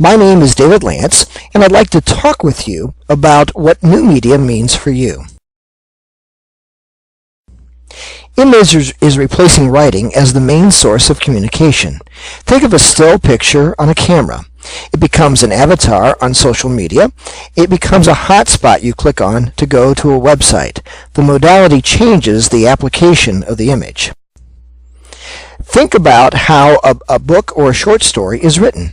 My name is David Lance, and I'd like to talk with you about what new media means for you. Image is replacing writing as the main source of communication. Think of a still picture on a camera. It becomes an avatar on social media. It becomes a hotspot you click on to go to a website. The modality changes the application of the image. Think about how a book or a short story is written.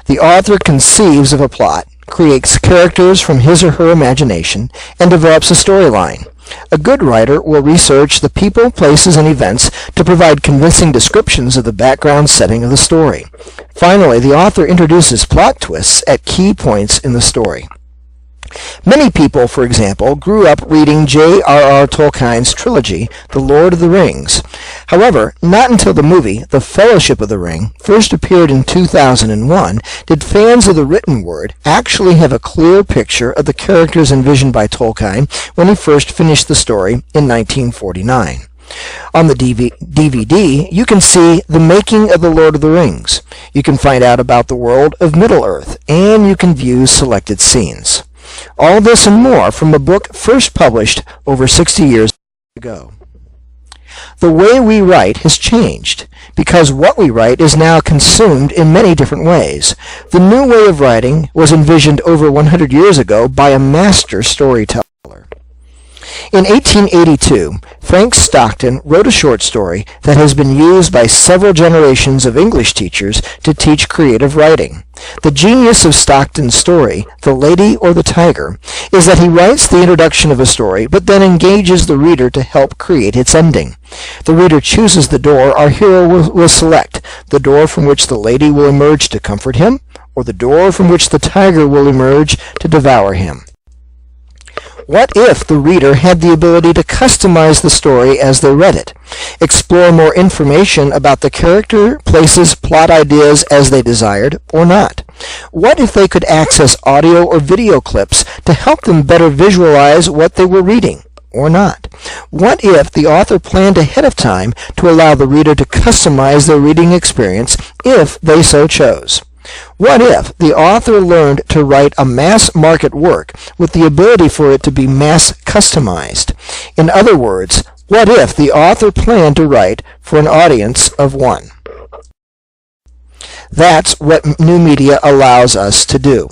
The author conceives of a plot, creates characters from his or her imagination, and develops a storyline. A good writer will research the people, places, and events to provide convincing descriptions of the background setting of the story. Finally, the author introduces plot twists at key points in the story. Many people, for example, grew up reading J.R.R. Tolkien's trilogy, The Lord of the Rings. However, not until the movie, The Fellowship of the Ring, first appeared in 2001, did fans of the written word actually have a clear picture of the characters envisioned by Tolkien when he first finished the story in 1949. On the DVD, you can see the making of The Lord of the Rings. You can find out about the world of Middle-earth, and you can view selected scenes. All this and more from a book first published over 60 years ago. The way we write has changed because what we write is now consumed in many different ways. The new way of writing was envisioned over 100 years ago by a master storyteller. In 1882, Frank Stockton wrote a short story that has been used by several generations of English teachers to teach creative writing. The genius of Stockton's story, The Lady or the Tiger, is that he writes the introduction of a story but then engages the reader to help create its ending. The reader chooses the door our hero will select, the door from which the lady will emerge to comfort him, or the door from which the tiger will emerge to devour him. What if the reader had the ability to customize the story as they read it, explore more information about the character, places, plot ideas as they desired, or not? What if they could access audio or video clips to help them better visualize what they were reading, or not? What if the author planned ahead of time to allow the reader to customize their reading experience if they so chose? What if the author learned to write a mass-market work with the ability for it to be mass-customized? In other words, what if the author planned to write for an audience of one? That's what new media allows us to do.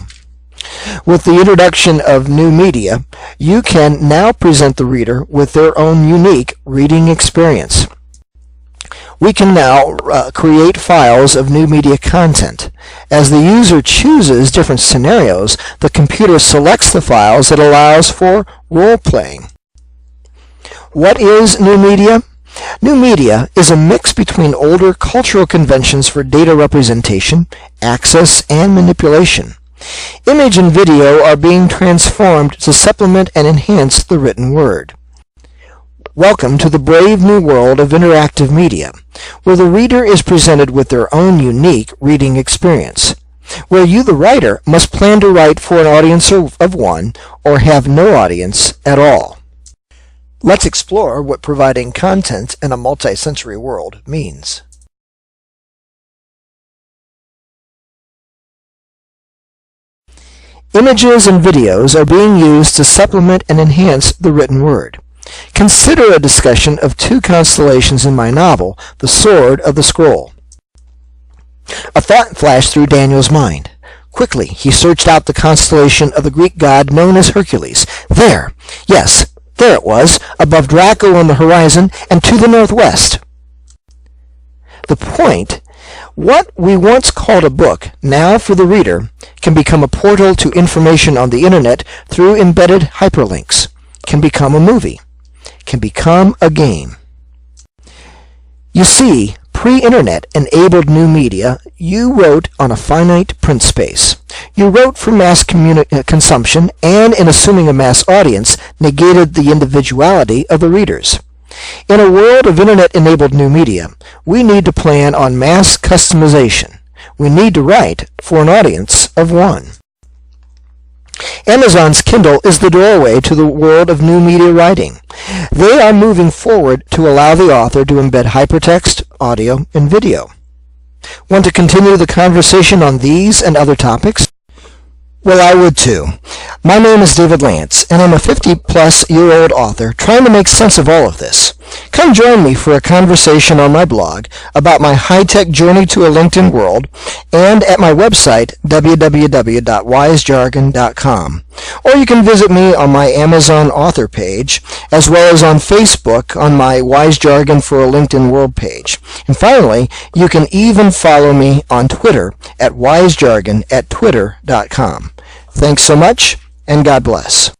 With the introduction of new media, you can now present the reader with their own unique reading experience. We can now create files of new media content. As the user chooses different scenarios, the computer selects the files that allows for role-playing. What is new media? New media is a mix between older cultural conventions for data representation, access, and manipulation. Image and video are being transformed to supplement and enhance the written word. Welcome to the brave new world of interactive media, where the reader is presented with their own unique reading experience, where you, the writer, must plan to write for an audience of one or have no audience at all. Let's explore what providing content in a multi-sensory world means. Images and videos are being used to supplement and enhance the written word. Consider a discussion of two constellations in my novel, The Sword of the Scroll. A thought flashed through Daniel's mind. Quickly, he searched out the constellation of the Greek god known as Hercules. There! Yes, there it was, above Draco on the horizon and to the northwest. The point, what we once called a book, now for the reader, can become a portal to information on the internet through embedded hyperlinks, can become a movie, can become a game. You see, pre-internet enabled new media, you wrote on a finite print space. You wrote for mass consumption and, in assuming a mass audience, negated the individuality of the readers. In a world of internet-enabled new media, we need to plan on mass customization. We need to write for an audience of one. Amazon's Kindle is the doorway to the world of new media writing. They are moving forward to allow the author to embed hypertext, audio, and video. Want to continue the conversation on these and other topics? Well, I would too. My name is David Lance, and I'm a 50-plus-year-old author trying to make sense of all of this. Come join me for a conversation on my blog about my high-tech journey to a LinkedIn world and at my website, www.wisejargon.com. Or you can visit me on my Amazon author page, as well as on Facebook on my Wise Jargon for a LinkedIn World page. And finally, you can even follow me on Twitter at wisejargon@twitter.com. Thanks so much, and God bless.